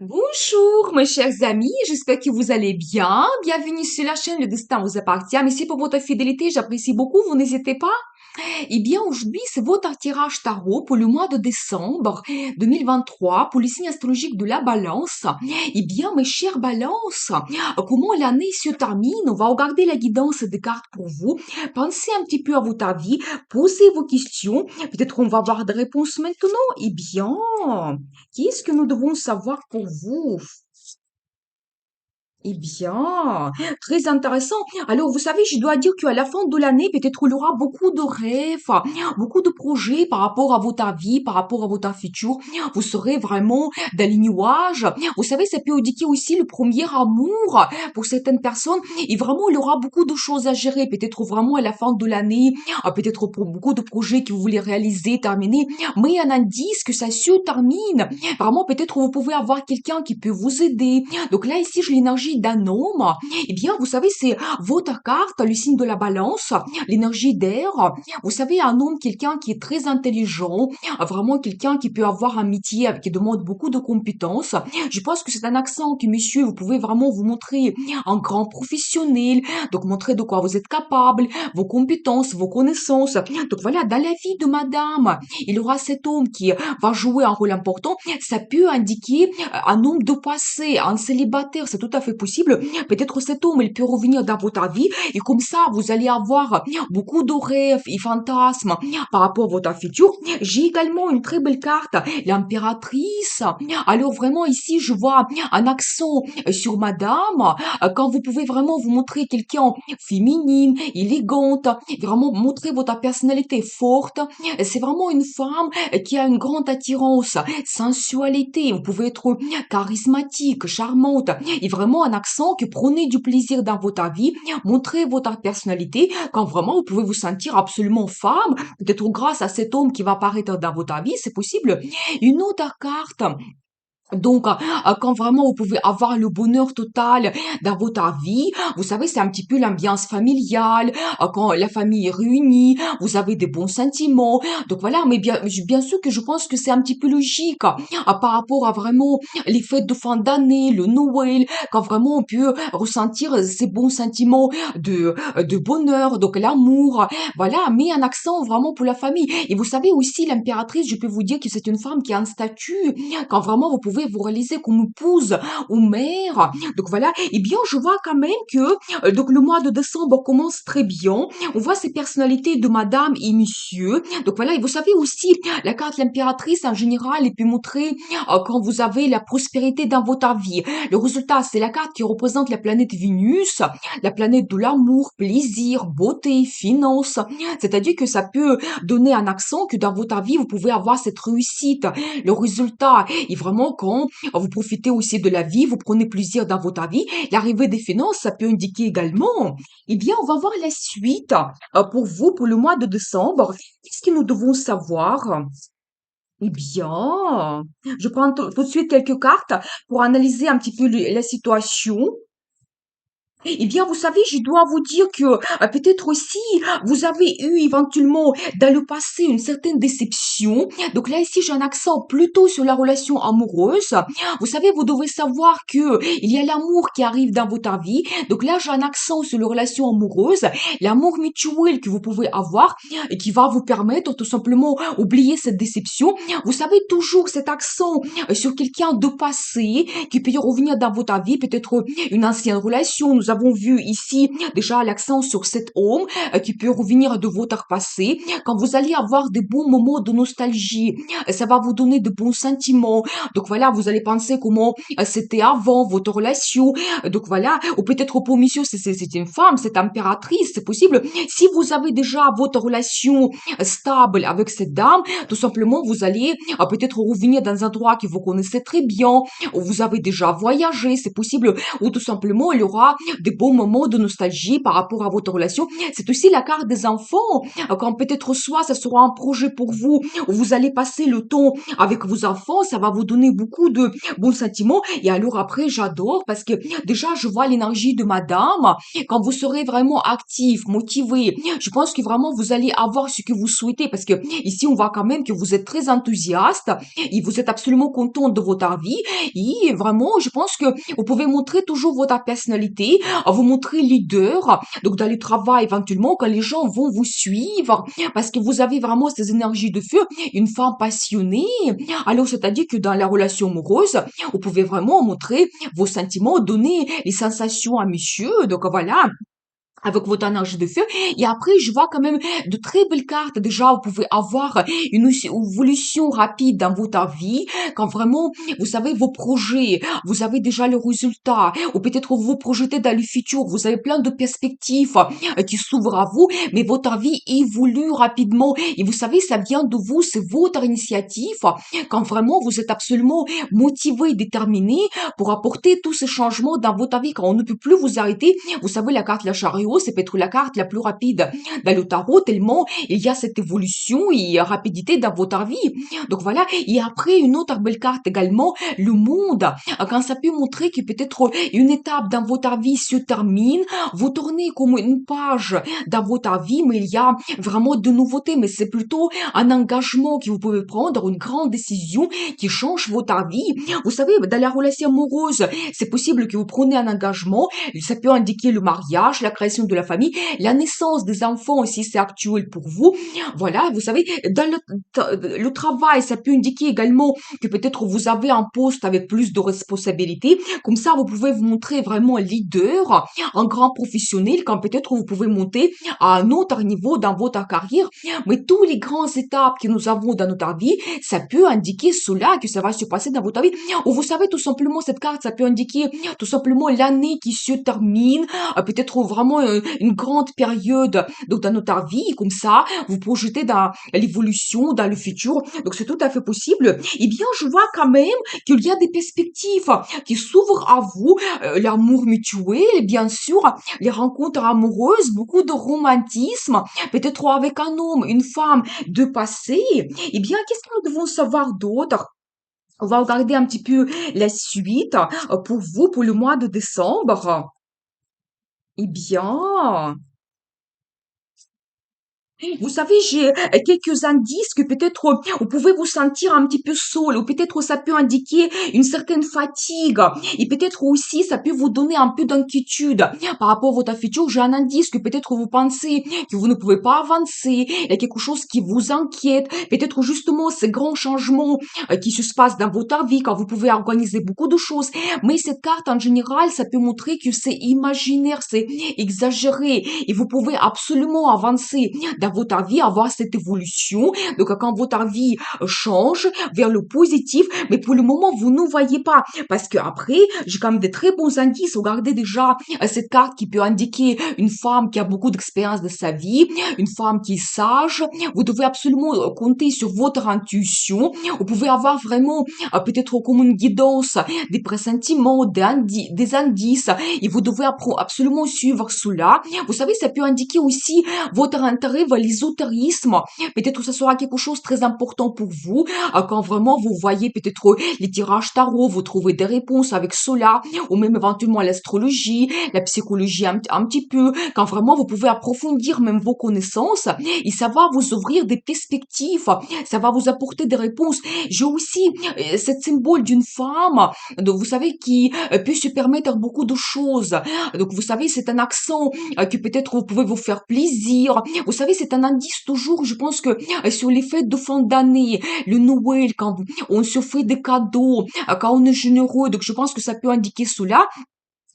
Bonjour, mes chers amis, j'espère que vous allez bien. Bienvenue sur la chaîne Le Destin vous appartient. Merci pour votre fidélité, j'apprécie beaucoup, vous n'hésitez pas. Eh bien, aujourd'hui, c'est votre tirage tarot pour le mois de décembre 2023 pour le signe astrologique de la balance. Eh bien, mes chers balances, comment l'année se termine? On va regarder la guidance des cartes pour vous. Pensez un petit peu à votre avis, posez vos questions. Peut-être on va avoir des réponses maintenant. Eh bien, qu'est-ce que nous devons savoir pour vous? Eh bien, très intéressant. Alors, vous savez, je dois dire qu'à la fin de l'année, peut-être il y aura beaucoup de rêves, beaucoup de projets par rapport à votre vie, par rapport à votre futur. Vous serez vraiment dans les nuages. Vous savez, ça peut indiquer aussi le premier amour pour certaines personnes. Et vraiment, il y aura beaucoup de choses à gérer. Peut-être vraiment à la fin de l'année, peut-être pour beaucoup de projets que vous voulez réaliser, terminer. Mais un indice que ça se termine. Vraiment, peut-être vous pouvez avoir quelqu'un qui peut vous aider. Donc là, ici, j'ai l'énergie d'un homme. Eh bien, vous savez, c'est votre carte, le signe de la balance, l'énergie d'air. Vous savez, un homme, quelqu'un qui est très intelligent, vraiment quelqu'un qui peut avoir un métier qui demande beaucoup de compétences. Je pense que c'est un accent que, monsieur, vous pouvez vraiment vous montrer un grand professionnel, donc montrer de quoi vous êtes capable, vos compétences, vos connaissances. Donc voilà, dans la vie de madame, il y aura cet homme qui va jouer un rôle important. Ça peut indiquer un homme de passé, un célibataire, c'est tout à fait possible. Peut-être cet homme, il peut revenir dans votre vie et comme ça, vous allez avoir beaucoup de rêves et fantasmes par rapport à votre futur. J'ai également une très belle carte, l'impératrice. Alors vraiment ici, je vois un accent sur madame, quand vous pouvez vraiment vous montrer quelqu'un féminine, élégante, vraiment montrer votre personnalité forte. C'est vraiment une femme qui a une grande attirance, sensualité. Vous pouvez être charismatique, charmante et vraiment un accent que prenez du plaisir dans votre vie, montrez votre personnalité quand vraiment vous pouvez vous sentir absolument femme, peut-être grâce à cet homme qui va apparaître dans votre vie, c'est possible. Une autre carte donc, quand vraiment vous pouvez avoir le bonheur total dans votre vie, vous savez, c'est un petit peu l'ambiance familiale, quand la famille est réunie, vous avez des bons sentiments. Donc voilà, mais bien sûr que je pense que c'est un petit peu logique par rapport à vraiment les fêtes de fin d'année, le Noël, quand vraiment on peut ressentir ces bons sentiments de bonheur, donc l'amour. Voilà, mais un accent vraiment pour la famille. Et vous savez aussi, l'impératrice, je peux vous dire que c'est une femme qui a un statut quand vraiment vous pouvez vous réaliser comme épouse ou mère. Donc voilà, eh bien je vois quand même que donc le mois de décembre commence très bien. On voit ces personnalités de madame et monsieur. Donc voilà, et vous savez aussi, la carte l'impératrice en général, elle peut montrer quand vous avez la prospérité dans votre vie. Le résultat, c'est la carte qui représente la planète Vénus, la planète de l'amour, plaisir, beauté, finance. C'est-à-dire que ça peut donner un accent que dans votre vie, vous pouvez avoir cette réussite. Le résultat est vraiment quand vous profitez aussi de la vie, vous prenez plaisir dans votre vie. L'arrivée des finances, ça peut indiquer également. Eh bien, on va voir la suite pour vous, pour le mois de décembre. Qu'est-ce que nous devons savoir? Eh bien, je prends tout de suite quelques cartes pour analyser un petit peu la situation. Eh bien, vous savez, je dois vous dire que peut-être aussi, vous avez eu éventuellement dans le passé une certaine déception. Donc là, ici, j'ai un accent plutôt sur la relation amoureuse. Vous savez, vous devez savoir que il y a l'amour qui arrive dans votre vie. Donc là, j'ai un accent sur la relation amoureuse, l'amour mutuel que vous pouvez avoir et qui va vous permettre tout simplement oublier cette déception. Vous savez, toujours cet accent sur quelqu'un de passé qui peut revenir dans votre vie, peut-être une ancienne relation. Nous avons vu ici déjà l'accent sur cet homme qui peut revenir de votre passé. Quand vous allez avoir des bons moments de nostalgie, ça va vous donner de bons sentiments. Donc voilà, vous allez penser comment c'était avant votre relation. Donc voilà, ou peut-être pour monsieur, c'est une femme, c'est impératrice, c'est possible. Si vous avez déjà votre relation stable avec cette dame, tout simplement, vous allez peut-être revenir dans un endroit que vous connaissez très bien, où vous avez déjà voyagé, c'est possible, ou tout simplement, il y aura des bons moments de nostalgie par rapport à votre relation. C'est aussi la carte des enfants, quand peut-être soit ça sera un projet pour vous, où vous allez passer le temps avec vos enfants, ça va vous donner beaucoup de bons sentiments. Et alors après, j'adore parce que déjà, je vois l'énergie de madame. Quand vous serez vraiment actif, motivé, je pense que vraiment vous allez avoir ce que vous souhaitez parce que ici, on voit quand même que vous êtes très enthousiaste et vous êtes absolument content de votre vie. Et vraiment, je pense que vous pouvez montrer toujours votre personnalité, vous montrer leader. Donc, dans le travail, éventuellement, quand les gens vont vous suivre, parce que vous avez vraiment ces énergies de feu, une femme passionnée. Alors, c'est-à-dire que dans la relation amoureuse, vous pouvez vraiment montrer vos sentiments, donner les sensations à monsieur. Donc, voilà, avec votre énergie de feu. Et après, je vois quand même de très belles cartes. Déjà, vous pouvez avoir une évolution rapide dans votre vie. Quand vraiment, vous savez, vos projets, vous avez déjà le résultat. Ou peut-être vous vous projetez dans le futur. Vous avez plein de perspectives qui s'ouvrent à vous. Mais votre vie évolue rapidement. Et vous savez, ça vient de vous. C'est votre initiative. Quand vraiment, vous êtes absolument motivé et déterminé pour apporter tous ces changements dans votre vie. Quand on ne peut plus vous arrêter, vous savez, la carte la chariot, c'est peut-être la carte la plus rapide dans le tarot, tellement il y a cette évolution et rapidité dans votre vie. Donc voilà. Et après, une autre belle carte également, le monde. Quand ça peut montrer que peut-être une étape dans votre vie se termine, vous tournez comme une page dans votre vie, mais il y a vraiment de nouveautés, mais c'est plutôt un engagement que vous pouvez prendre, une grande décision qui change votre vie. Vous savez, dans la relation amoureuse, c'est possible que vous preniez un engagement, ça peut indiquer le mariage, la création de la famille, la naissance des enfants aussi, c'est actuel pour vous. Voilà, vous savez, dans le travail, ça peut indiquer également que peut-être vous avez un poste avec plus de responsabilités. Comme ça, vous pouvez vous montrer vraiment leader, un grand professionnel, quand peut-être vous pouvez monter à un autre niveau dans votre carrière. Mais tous les grandes étapes que nous avons dans notre vie, ça peut indiquer cela, que ça va se passer dans votre vie. Ou vous savez, tout simplement, cette carte, ça peut indiquer tout simplement l'année qui se termine, peut-être vraiment une grande période donc dans notre vie, comme ça, vous projetez dans l'évolution, dans le futur. Donc c'est tout à fait possible. Eh bien, je vois quand même qu'il y a des perspectives qui s'ouvrent à vous, l'amour mutuel, bien sûr, les rencontres amoureuses, beaucoup de romantisme, peut-être avec un homme, une femme de passé. Eh bien, qu'est-ce que nous devons savoir d'autre? On va regarder un petit peu la suite pour vous, pour le mois de décembre. Eh bien, vous savez, j'ai quelques indices que peut-être vous pouvez vous sentir un petit peu seul, ou peut-être ça peut indiquer une certaine fatigue, et peut-être aussi ça peut vous donner un peu d'inquiétude par rapport à votre futur. J'ai un indice que peut-être vous pensez que vous ne pouvez pas avancer, il y a quelque chose qui vous inquiète, peut-être justement ces grands changements qui se passent dans votre vie quand vous pouvez organiser beaucoup de choses. Mais cette carte en général, ça peut montrer que c'est imaginaire, c'est exagéré, et vous pouvez absolument avancer dans votre vie, avoir cette évolution. Donc, quand votre vie change vers le positif, mais pour le moment, vous ne voyez pas. Parce que après, j'ai quand même des très bons indices. Regardez déjà cette carte qui peut indiquer une femme qui a beaucoup d'expérience de sa vie, une femme qui est sage. Vous devez absolument compter sur votre intuition. Vous pouvez avoir vraiment peut-être comme une guidance, des pressentiments, des indices. Et vous devez absolument suivre cela. Vous savez, ça peut indiquer aussi votre intérêt vers l'ésotérisme. Peut-être que ce sera quelque chose de très important pour vous. Quand vraiment vous voyez peut-être les tirages tarot, vous trouvez des réponses avec cela, ou même éventuellement l'astrologie, la psychologie un petit peu. Quand vraiment vous pouvez approfondir même vos connaissances, et ça va vous ouvrir des perspectives, ça va vous apporter des réponses. J'ai aussi cette symbole d'une femme, donc vous savez, qui peut se permettre beaucoup de choses. Donc vous savez, c'est un accent que peut-être vous pouvez vous faire plaisir. Vous savez, c'est un indice toujours, je pense que sur les fêtes de fin d'année, le Noël, quand on se fait des cadeaux, quand on est généreux, donc je pense que ça peut indiquer cela.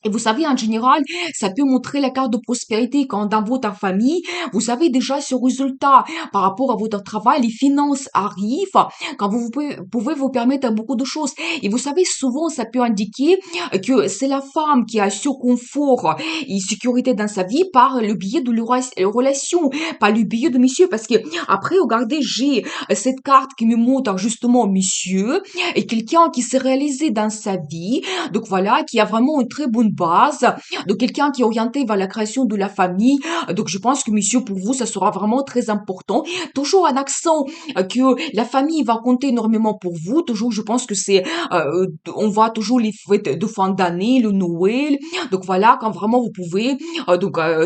Et vous savez, en général, ça peut montrer la carte de prospérité quand dans votre famille, vous avez déjà ce résultat par rapport à votre travail, les finances arrivent, quand pouvez vous permettre beaucoup de choses. Et vous savez, souvent, ça peut indiquer que c'est la femme qui a ce confort et sécurité dans sa vie par le biais de leur relation, par le biais de monsieur. Parce que, après, regardez, j'ai cette carte qui me montre justement monsieur et quelqu'un qui s'est réalisé dans sa vie. Donc voilà, qui a vraiment une très bonne base, de quelqu'un qui est orienté vers la création de la famille. Donc, je pense que, monsieur, pour vous, ça sera vraiment très important. Toujours un accent que la famille va compter énormément pour vous. Toujours, je pense que on voit toujours les fêtes de fin d'année, le Noël. Donc voilà, quand vraiment vous pouvez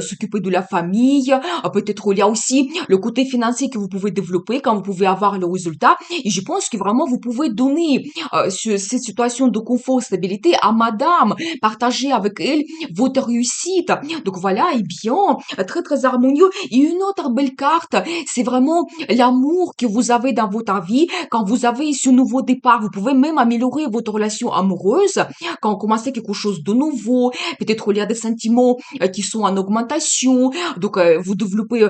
s'occuper de la famille. Peut-être il y a aussi le côté financier que vous pouvez développer quand vous pouvez avoir le résultat. Et je pense que vraiment vous pouvez donner cette situation de confort, stabilité à madame, partager avec elle votre réussite. Donc voilà, et bien, très très harmonieux. Et une autre belle carte, c'est vraiment l'amour que vous avez dans votre vie. Quand vous avez ce nouveau départ, vous pouvez même améliorer votre relation amoureuse. Quand vous commencez quelque chose de nouveau, peut-être il y a des sentiments qui sont en augmentation. Donc vous développez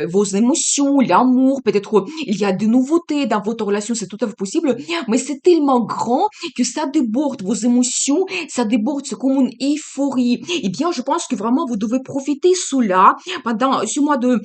vos émotions, l'amour. Peut-être il y a des nouveautés dans votre relation, c'est tout à fait possible. Mais c'est tellement grand que ça déborde vos émotions, ça déborde, c'est comme une euphorie. Eh bien, je pense que vraiment vous devez profiter cela pendant ce mois de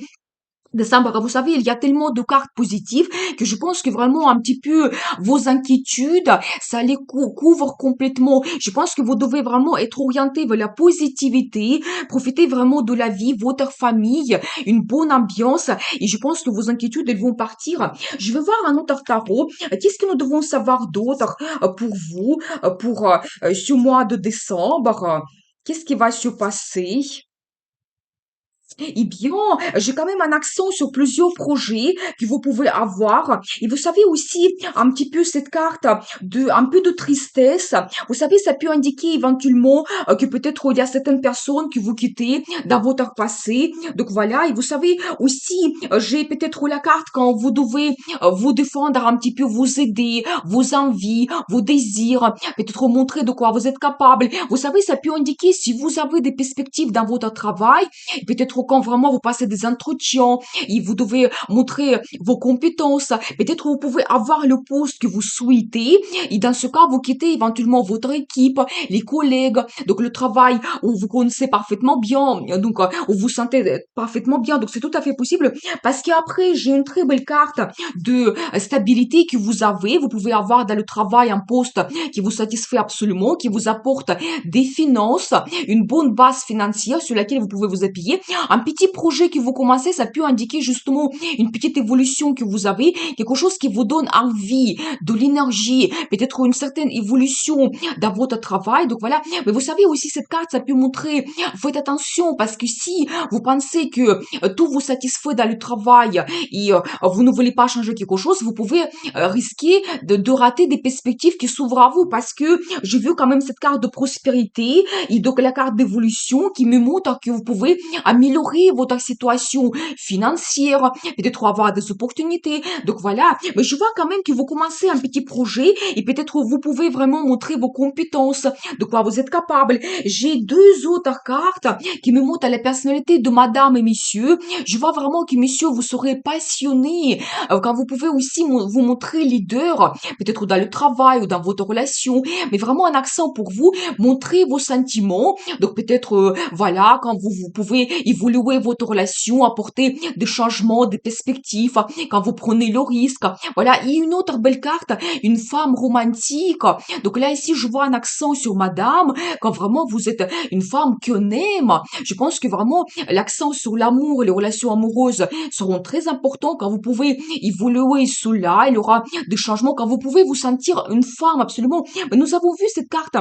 décembre. Vous savez, il y a tellement de cartes positives que je pense que vraiment un petit peu vos inquiétudes, ça les couvre complètement. Je pense que vous devez vraiment être orienté vers la positivité, profiter vraiment de la vie, votre famille, une bonne ambiance. Et je pense que vos inquiétudes, elles vont partir. Je vais voir un autre tarot. Qu'est-ce que nous devons savoir d'autre pour vous, pour ce mois de décembre? Qu'est-ce qui va se passer? Eh bien, j'ai quand même un accent sur plusieurs projets que vous pouvez avoir. Et vous savez aussi un petit peu cette carte un peu de tristesse. Vous savez, ça peut indiquer éventuellement que peut-être il y a certaines personnes que vous quittez dans votre passé. Donc voilà. Et vous savez aussi, j'ai peut-être la carte quand vous devez vous défendre un petit peu, vous aider, vos envies, vos désirs, peut-être montrer de quoi vous êtes capable. Vous savez, ça peut indiquer si vous avez des perspectives dans votre travail. Peut-être quand vraiment vous passez des entretiens et vous devez montrer vos compétences, peut-être vous pouvez avoir le poste que vous souhaitez et dans ce cas, vous quittez éventuellement votre équipe, les collègues, donc le travail où vous connaissez parfaitement bien, donc où vous sentez parfaitement bien. Donc c'est tout à fait possible parce qu'après, j'ai une très belle carte de stabilité que vous avez. Vous pouvez avoir dans le travail un poste qui vous satisfait absolument, qui vous apporte des finances, une bonne base financière sur laquelle vous pouvez vous appuyer. Un petit projet que vous commencez, ça peut indiquer justement une petite évolution que vous avez, quelque chose qui vous donne envie, de l'énergie, peut-être une certaine évolution dans votre travail. Donc voilà. Mais vous savez aussi, cette carte, ça peut montrer, faites attention parce que si vous pensez que tout vous satisfait dans le travail et vous ne voulez pas changer quelque chose, vous pouvez risquer de rater des perspectives qui s'ouvrent à vous parce que j'ai vu quand même cette carte de prospérité et donc la carte d'évolution qui me montre que vous pouvez améliorer votre situation financière, peut-être avoir des opportunités. Donc voilà, mais je vois quand même que vous commencez un petit projet et peut-être vous pouvez vraiment montrer vos compétences, de quoi vous êtes capable. J'ai deux autres cartes qui me montrent la personnalité de madame et monsieur. Je vois vraiment que monsieur, vous serez passionné, quand vous pouvez aussi vous montrer leader, peut-être dans le travail ou dans votre relation, mais vraiment un accent pour vous, montrer vos sentiments. Donc peut-être, voilà, quand vous pouvez évoluer votre relation, apporter des changements, des perspectives, quand vous prenez le risque. Voilà, et une autre belle carte, une femme romantique. Donc là, ici, je vois un accent sur madame, quand vraiment vous êtes une femme qu'on aime. Je pense que vraiment, l'accent sur l'amour et les relations amoureuses seront très importants quand vous pouvez évoluer cela. Il y aura des changements quand vous pouvez vous sentir une femme absolument. Mais nous avons vu cette carte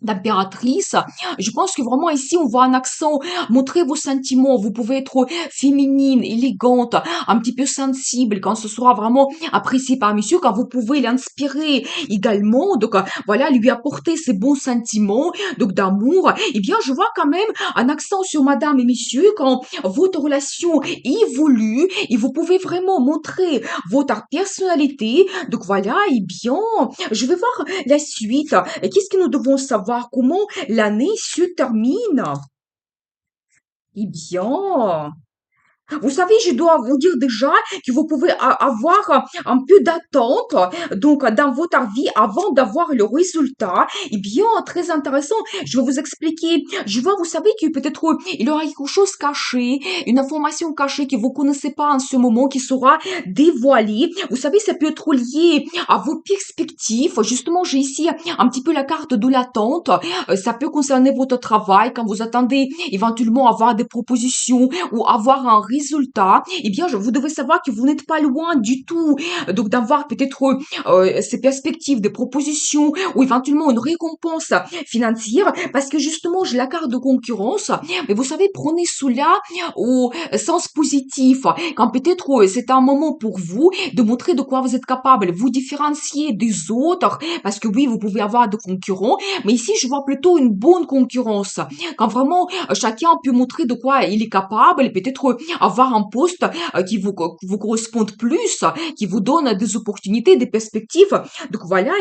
d'impératrice. Je pense que vraiment ici, on voit un accent, montrer vos sentiments. Vous pouvez être féminine, élégante, un petit peu sensible quand ce sera vraiment apprécié par monsieur, quand vous pouvez l'inspirer également. Donc, voilà, lui apporter ces bons sentiments, donc d'amour. Eh bien, je vois quand même un accent sur madame et monsieur quand votre relation évolue et vous pouvez vraiment montrer votre personnalité. Donc, voilà, eh bien, je vais voir la suite. Et qu'est-ce que nous devons savoir? Comment l'année se termine? Eh bien, Vous savez, je dois vous dire déjà que vous pouvez avoir un peu d'attente dans votre vie avant d'avoir le résultat. Et bien, très intéressant, je vais vous expliquer. Je vois, vous savez que peut-être il y aura quelque chose caché, une information cachée que vous connaissez pas en ce moment qui sera dévoilée. Vous savez, ça peut être lié à vos perspectives. Justement, j'ai ici un petit peu la carte de l'attente. Ça peut concerner votre travail quand vous attendez éventuellement avoir des propositions ou avoir un résultat. Eh bien, vous devez savoir que vous n'êtes pas loin du tout. Donc, d'avoir peut-être ces perspectives, des propositions ou éventuellement une récompense financière parce que justement, j'ai la carte de concurrence. Mais vous savez, prenez cela au sens positif. Quand peut-être c'est un moment pour vous de montrer de quoi vous êtes capable, vous différencier des autres parce que oui, vous pouvez avoir de concurrents, mais ici, je vois plutôt une bonne concurrence. Quand vraiment chacun peut montrer de quoi il est capable et peut-être avoir un poste qui vous corresponde plus, qui vous donne des opportunités, des perspectives. Donc voilà,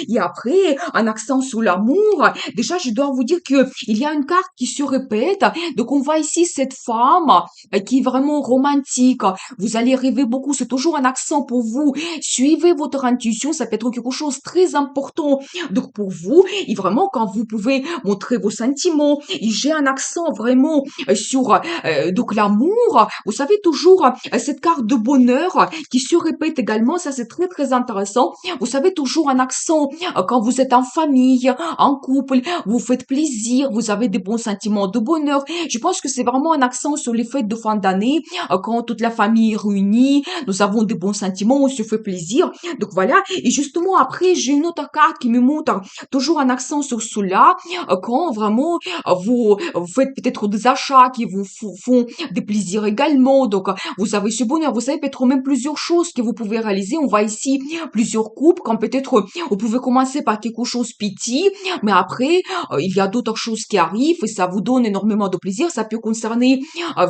et après, un accent sur l'amour. Déjà, je dois vous dire que il y a une carte qui se répète. Donc on voit ici cette femme qui est vraiment romantique. Vous allez rêver beaucoup. C'est toujours un accent pour vous. Suivez votre intuition. Ça peut être quelque chose de très important. Donc pour vous, et vraiment quand vous pouvez montrer vos sentiments, et j'ai un accent vraiment sur donc l'amour. Vous savez toujours cette carte de bonheur qui se répète également. Ça c'est très très intéressant. Vous savez toujours un accent quand vous êtes en famille, en couple, vous faites plaisir, vous avez des bons sentiments de bonheur. Je pense que c'est vraiment un accent sur les fêtes de fin d'année quand toute la famille est réunie. Nous avons des bons sentiments, on se fait plaisir. Donc voilà. Et justement après j'ai une autre carte qui me montre toujours un accent sur cela quand vraiment vous faites peut-être des achats qui vous font des plaisirs également. Donc vous avez ce bonheur. Vous savez peut-être même plusieurs choses que vous pouvez réaliser. On voit ici plusieurs couples quand peut-être vous pouvez commencer par quelque chose petit, mais après il y a d'autres choses qui arrivent et ça vous donne énormément de plaisir. Ça peut concerner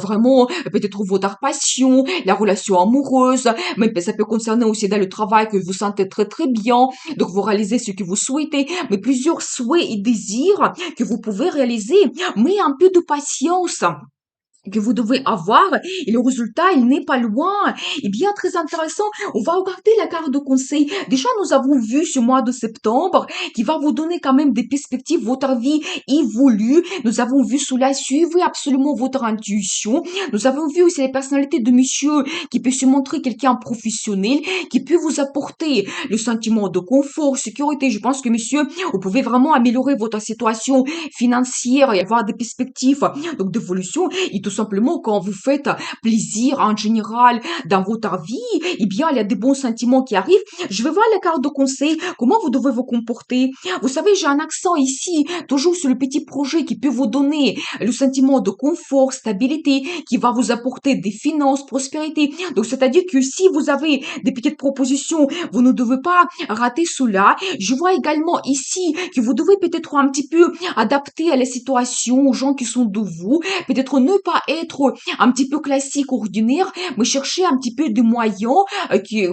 vraiment peut-être votre passion, la relation amoureuse, mais ça peut concerner aussi dans le travail que vous sentez très très bien. Donc vous réalisez ce que vous souhaitez, mais plusieurs souhaits et désirs que vous pouvez réaliser, mais un peu de patience que vous devez avoir et le résultat il n'est pas loin. Et bien très intéressant, on va regarder la carte de conseil. Déjà nous avons vu ce mois de septembre qui va vous donner quand même des perspectives, votre vie évolue. Nous avons vu cela, suivez absolument votre intuition. Nous avons vu aussi les personnalités de monsieur qui peut se montrer quelqu'un professionnel, qui peut vous apporter le sentiment de confort, sécurité. Je pense que monsieur, vous pouvez vraiment améliorer votre situation financière et avoir des perspectives donc d'évolution. Et tout simplement, quand vous faites plaisir en général dans votre vie, eh bien, il y a des bons sentiments qui arrivent. Je vais voir la carte de conseil, comment vous devez vous comporter. Vous savez, j'ai un accent ici, toujours sur le petit projet qui peut vous donner le sentiment de confort, stabilité, qui va vous apporter des finances, prospérité. Donc, c'est-à-dire que si vous avez des petites propositions, vous ne devez pas rater cela. Je vois également ici que vous devez peut-être un petit peu adapter à la situation, aux gens qui sont de vous. Peut-être ne pas être un petit peu classique, ordinaire, mais chercher un petit peu de moyens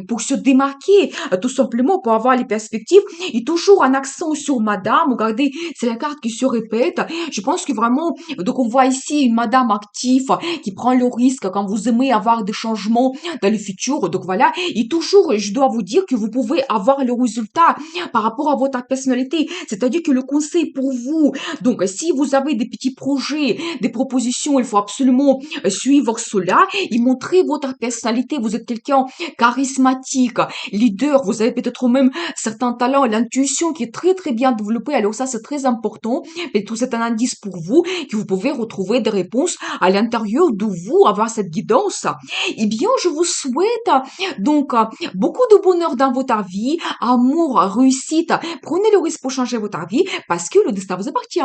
pour se démarquer, tout simplement pour avoir les perspectives. Et toujours un accent sur madame. Regardez, c'est la carte qui se répète. Je pense que vraiment, donc on voit ici une madame active qui prend le risque quand vous aimez avoir des changements dans le futur. Donc voilà. Et toujours, je dois vous dire que vous pouvez avoir le résultat par rapport à votre personnalité. C'est-à-dire que le conseil pour vous, donc si vous avez des petits projets, des propositions, il faut absolument suivre cela et montrer votre personnalité. Vous êtes quelqu'un charismatique, leader, vous avez peut-être même certains talents, l'intuition qui est très très bien développée. Alors ça, c'est très important. Et tout c'est un indice pour vous que vous pouvez retrouver des réponses à l'intérieur de vous, avoir cette guidance. Eh bien, je vous souhaite donc beaucoup de bonheur dans votre vie, amour, réussite. Prenez le risque pour changer votre vie parce que le destin vous appartient.